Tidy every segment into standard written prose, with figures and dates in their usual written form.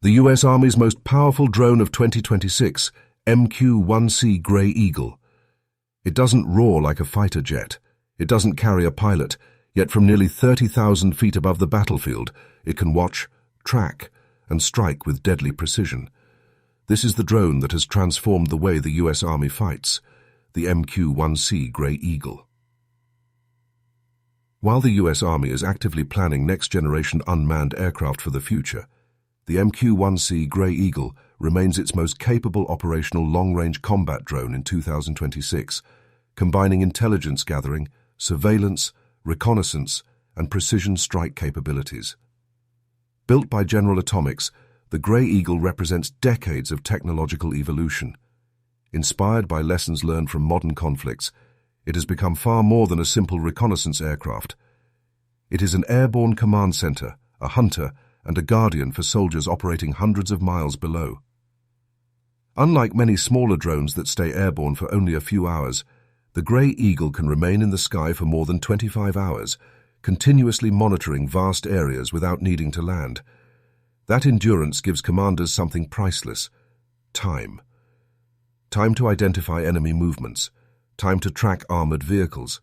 The US Army's most powerful drone of 2026, MQ-1C Grey Eagle. It doesn't roar like a fighter jet. It doesn't carry a pilot, yet from nearly 30,000 feet above the battlefield, it can watch, track, and strike with deadly precision. This is the drone that has transformed the way the US Army fights, the MQ-1C Grey Eagle. While the US Army is actively planning next-generation unmanned aircraft for the future, the MQ-1C Grey Eagle remains its most capable operational long-range combat drone in 2026, combining intelligence gathering, surveillance, reconnaissance, and precision strike capabilities. Built by General Atomics, the Grey Eagle represents decades of technological evolution. Inspired by lessons learned from modern conflicts, it has become far more than a simple reconnaissance aircraft. It is an airborne command center, a hunter, and a guardian for soldiers operating hundreds of miles below. Unlike many smaller drones that stay airborne for only a few hours, the Grey Eagle can remain in the sky for more than 25 hours, continuously monitoring vast areas without needing to land. That endurance gives commanders something priceless: time. Time to identify enemy movements, time to track armored vehicles,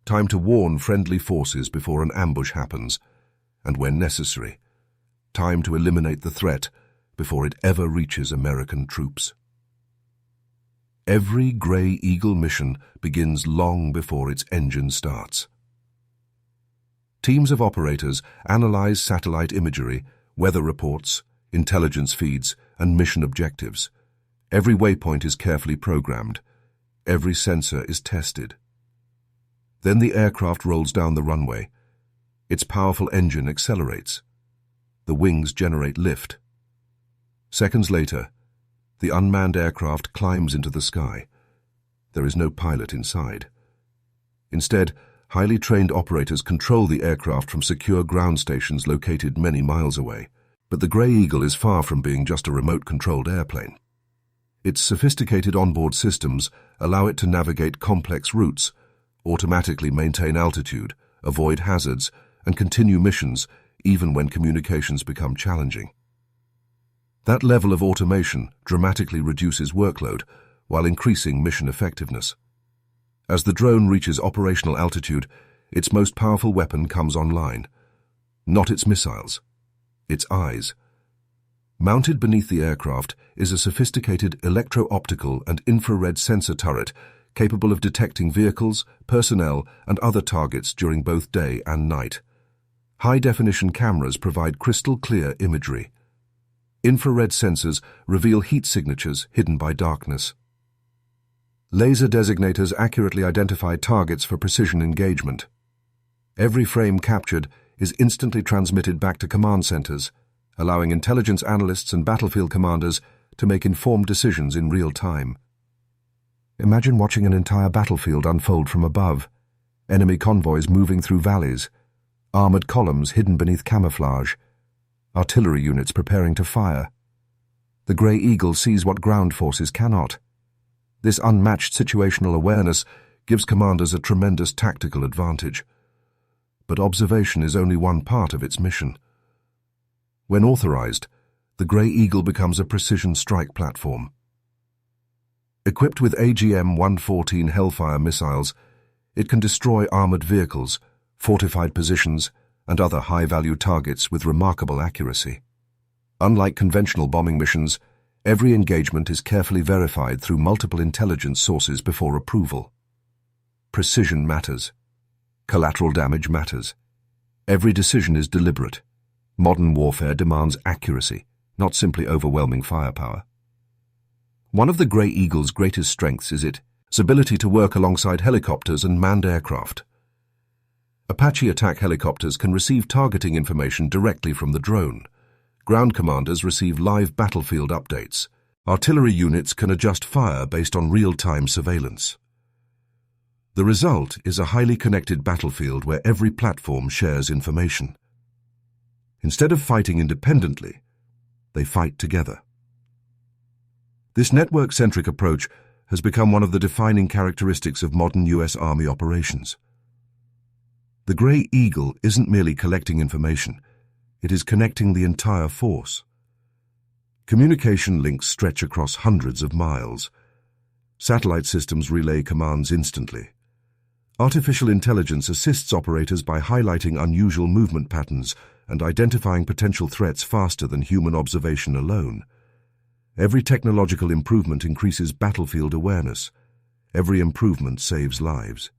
time to warn friendly forces before an ambush happens, and when necessary, time to eliminate the threat before it ever reaches American troops. Every Grey Eagle mission begins long before its engine starts. Teams of operators analyze satellite imagery, weather reports, intelligence feeds, and mission objectives. Every waypoint is carefully programmed. Every sensor is tested. Then the aircraft rolls down the runway. Its powerful engine accelerates. The wings generate lift. Seconds later, the unmanned aircraft climbs into the sky. There is no pilot inside. Instead, highly trained operators control the aircraft from secure ground stations located many miles away. But the Grey Eagle is far from being just a remote-controlled airplane. Its sophisticated onboard systems allow it to navigate complex routes, automatically maintain altitude, avoid hazards, and continue missions even when communications become challenging. That level of automation dramatically reduces workload while increasing mission effectiveness. As the drone reaches operational altitude, its most powerful weapon comes online. Not its missiles, its eyes. Mounted beneath the aircraft is a sophisticated electro-optical and infrared sensor turret capable of detecting vehicles, personnel, and other targets during both day and night. High-definition cameras provide crystal-clear imagery. Infrared sensors reveal heat signatures hidden by darkness. Laser designators accurately identify targets for precision engagement. Every frame captured is instantly transmitted back to command centers, allowing intelligence analysts and battlefield commanders to make informed decisions in real time. Imagine watching an entire battlefield unfold from above, enemy convoys moving through valleys, armored columns hidden beneath camouflage, artillery units preparing to fire. The Grey Eagle sees what ground forces cannot. This unmatched situational awareness gives commanders a tremendous tactical advantage. But observation is only one part of its mission. When authorized, the Grey Eagle becomes a precision strike platform. Equipped with AGM-114 Hellfire missiles, it can destroy armored vehicles, fortified positions, and other high-value targets with remarkable accuracy. Unlike conventional bombing missions, every engagement is carefully verified through multiple intelligence sources before approval. Precision matters. Collateral damage matters. Every decision is deliberate. Modern warfare demands accuracy, not simply overwhelming firepower. One of the Grey Eagle's greatest strengths is its ability to work alongside helicopters and manned aircraft. Apache attack helicopters can receive targeting information directly from the drone. Ground commanders receive live battlefield updates. Artillery units can adjust fire based on real-time surveillance. The result is a highly connected battlefield where every platform shares information. Instead of fighting independently, they fight together. This network-centric approach has become one of the defining characteristics of modern US Army operations. The Grey Eagle isn't merely collecting information, it is connecting the entire force. Communication links stretch across hundreds of miles. Satellite systems relay commands instantly. Artificial intelligence assists operators by highlighting unusual movement patterns and identifying potential threats faster than human observation alone. Every technological improvement increases battlefield awareness. Every improvement saves lives.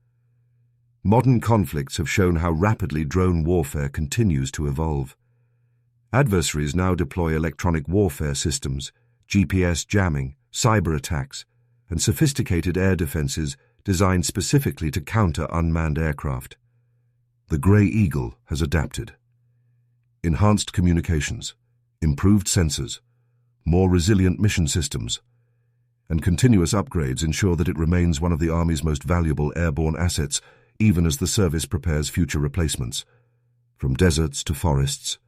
Modern conflicts have shown how rapidly drone warfare continues to evolve. Adversaries now deploy electronic warfare systems, GPS jamming, cyber attacks, and sophisticated air defenses designed specifically to counter unmanned aircraft. The Grey Eagle has adapted. Enhanced communications, improved sensors, more resilient mission systems, and continuous upgrades ensure that it remains one of the Army's most valuable airborne assets, even as the service prepares future replacements. From deserts to forests,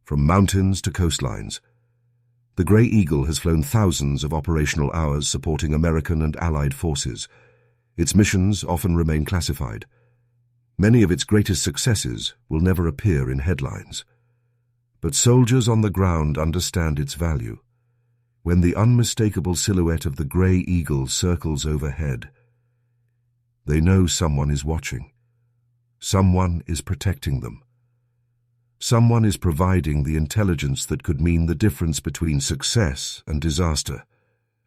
from mountains to coastlines, the Grey Eagle has flown thousands of operational hours supporting American and Allied forces. Its missions often remain classified. Many of its greatest successes will never appear in headlines. But soldiers on the ground understand its value. When the unmistakable silhouette of the Grey Eagle circles overhead, they know someone is watching. Someone is protecting them. Someone is providing the intelligence that could mean the difference between success and disaster.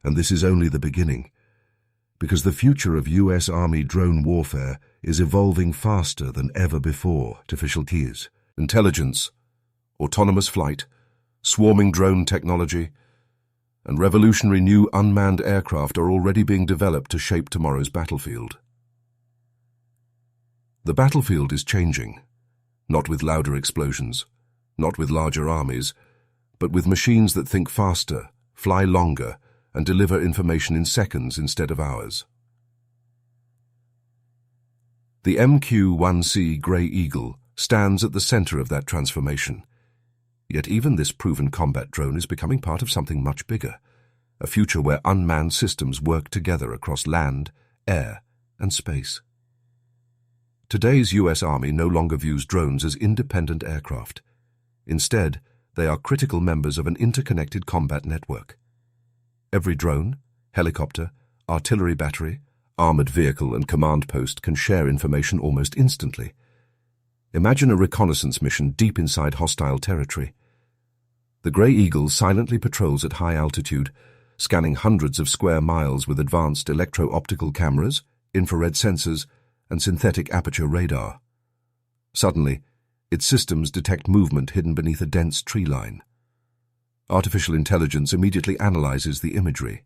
And this is only the beginning. Because the future of U.S. Army drone warfare is evolving faster than ever before. Artificial keys, intelligence, autonomous flight, swarming drone technology, and revolutionary new unmanned aircraft are already being developed to shape tomorrow's battlefield. The battlefield is changing, not with louder explosions, not with larger armies, but with machines that think faster, fly longer, and deliver information in seconds instead of hours. The MQ-1C Grey Eagle stands at the center of that transformation. Yet even this proven combat drone is becoming part of something much bigger, a future where unmanned systems work together across land, air, and space. Today's U.S. Army no longer views drones as independent aircraft. Instead, they are critical members of an interconnected combat network. Every drone, helicopter, artillery battery, armored vehicle, and command post can share information almost instantly. Imagine a reconnaissance mission deep inside hostile territory. The Grey Eagle silently patrols at high altitude, scanning hundreds of square miles with advanced electro-optical cameras, infrared sensors, and synthetic aperture radar. Suddenly, its systems detect movement hidden beneath a dense tree line. Artificial intelligence immediately analyzes the imagery.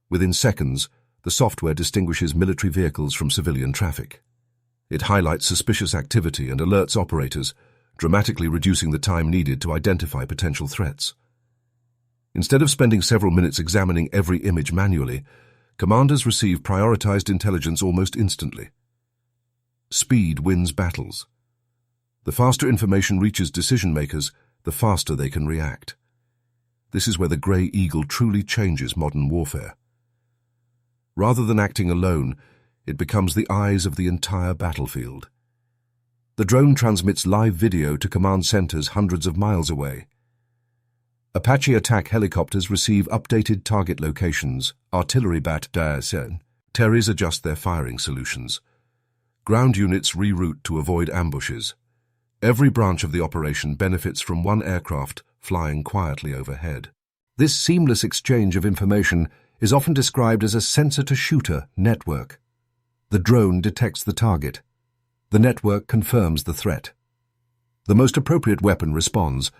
Within seconds, the software distinguishes military vehicles from civilian traffic. It highlights suspicious activity and alerts operators, dramatically reducing the time needed to identify potential threats. Instead of spending several minutes examining every image manually, commanders receive prioritized intelligence almost instantly. Speed wins battles. The faster information reaches decision-makers, the faster they can react. This is where the Grey Eagle truly changes modern warfare. Rather than acting alone, it becomes the eyes of the entire battlefield. The drone transmits live video to command centers hundreds of miles away. Apache attack helicopters receive updated target locations. Artillery batteries adjust their firing solutions. Ground units reroute to avoid ambushes. Every branch of the operation benefits from one aircraft flying quietly overhead. This seamless exchange of information is often described as a sensor-to-shooter network. The drone detects the target. The network confirms the threat. The most appropriate weapon responds.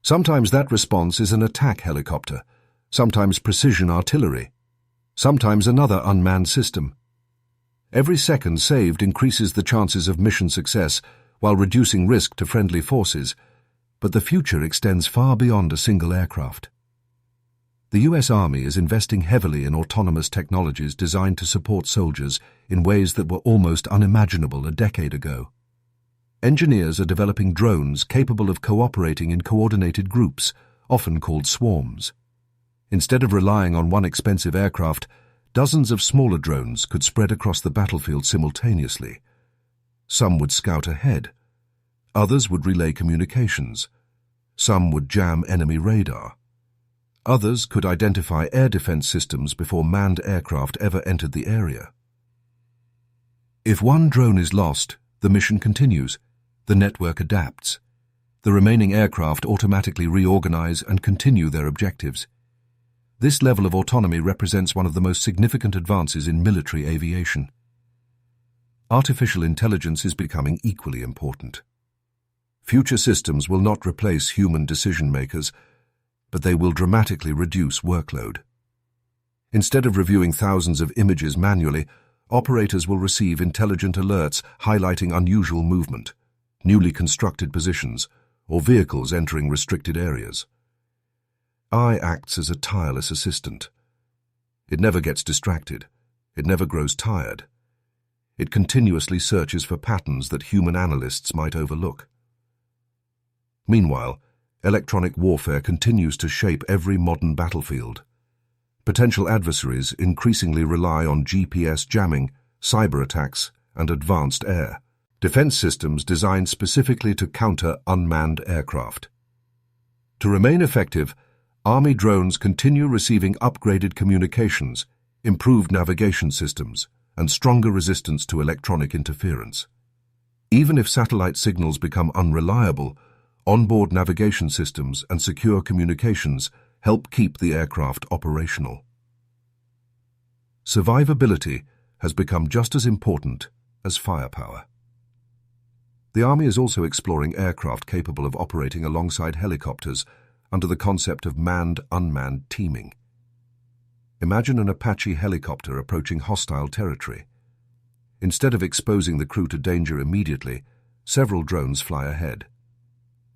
Sometimes that response is an attack helicopter, sometimes precision artillery, sometimes another unmanned system. Every second saved increases the chances of mission success while reducing risk to friendly forces, but the future extends far beyond a single aircraft. The U.S. Army is investing heavily in autonomous technologies designed to support soldiers in ways that were almost unimaginable a decade ago. Engineers are developing drones capable of cooperating in coordinated groups, often called swarms. Instead of relying on one expensive aircraft, dozens of smaller drones could spread across the battlefield simultaneously. Some would scout ahead. Others would relay communications. Some would jam enemy radar. Others could identify air defense systems before manned aircraft ever entered the area. If one drone is lost, the mission continues. The network adapts. The remaining aircraft automatically reorganize and continue their objectives. This level of autonomy represents one of the most significant advances in military aviation. Artificial intelligence is becoming equally important. Future systems will not replace human decision-makers, but they will dramatically reduce workload. Instead of reviewing thousands of images manually, operators will receive intelligent alerts highlighting unusual movement, newly constructed positions, or vehicles entering restricted areas. AI acts as a tireless assistant. It never gets distracted. It never grows tired. It continuously searches for patterns that human analysts might overlook. Meanwhile, electronic warfare continues to shape every modern battlefield. Potential adversaries increasingly rely on GPS jamming, cyber attacks, and advanced air defense systems designed specifically to counter unmanned aircraft. To remain effective, Army drones continue receiving upgraded communications, improved navigation systems, and stronger resistance to electronic interference. Even if satellite signals become unreliable, onboard navigation systems and secure communications help keep the aircraft operational. Survivability has become just as important as firepower. The Army is also exploring aircraft capable of operating alongside helicopters under the concept of manned-unmanned teaming. Imagine an Apache helicopter approaching hostile territory. Instead of exposing the crew to danger immediately, several drones fly ahead.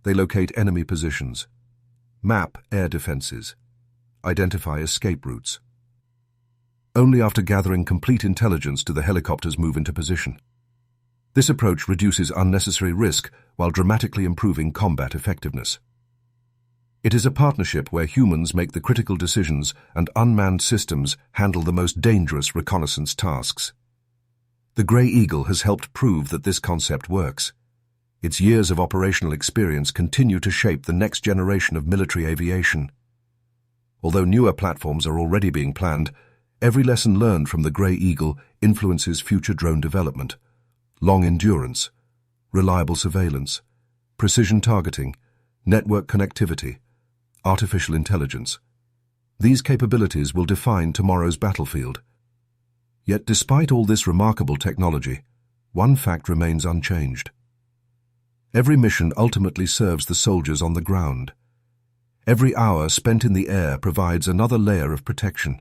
They locate enemy positions, map air defenses, identify escape routes. Only after gathering complete intelligence do the helicopters move into position. This approach reduces unnecessary risk while dramatically improving combat effectiveness. It is a partnership where humans make the critical decisions and unmanned systems handle the most dangerous reconnaissance tasks. The Grey Eagle has helped prove that this concept works. Its years of operational experience continue to shape the next generation of military aviation. Although newer platforms are already being planned, every lesson learned from the Grey Eagle influences future drone development. Long endurance, reliable surveillance, precision targeting, network connectivity, artificial intelligence. These capabilities will define tomorrow's battlefield. Yet despite all this remarkable technology, one fact remains unchanged. Every mission ultimately serves the soldiers on the ground. Every hour spent in the air provides another layer of protection.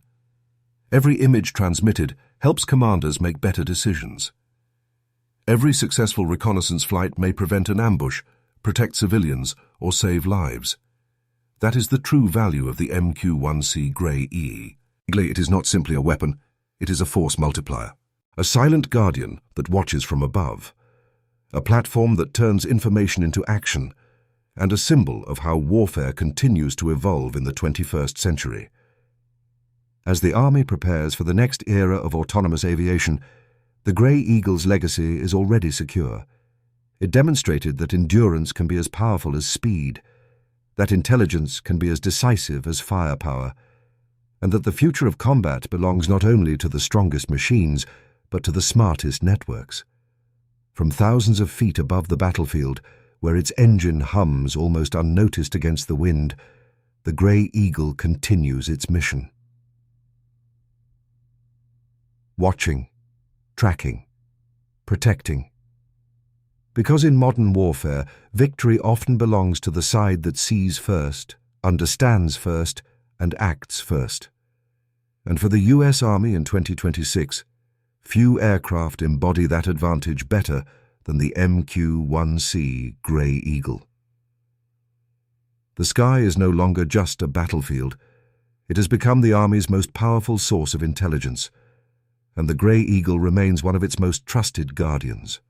Every image transmitted helps commanders make better decisions. Every successful reconnaissance flight may prevent an ambush, protect civilians, or save lives. That is the true value of the MQ-1C Grey E. It is not simply a weapon, it is a force multiplier. A silent guardian that watches from above. A platform that turns information into action, and a symbol of how warfare continues to evolve in the 21st century. As the Army prepares for the next era of autonomous aviation, the Grey Eagle's legacy is already secure. It demonstrated that endurance can be as powerful as speed, that intelligence can be as decisive as firepower, and that the future of combat belongs not only to the strongest machines, but to the smartest networks. From thousands of feet above the battlefield, where its engine hums almost unnoticed against the wind, the Grey Eagle continues its mission. Watching, tracking, protecting. Because in modern warfare, victory often belongs to the side that sees first, understands first, and acts first. And for the US Army in 2026, few aircraft embody that advantage better than the MQ-1C Grey Eagle. The sky is no longer just a battlefield. It has become the Army's most powerful source of intelligence, and the Grey Eagle remains one of its most trusted guardians.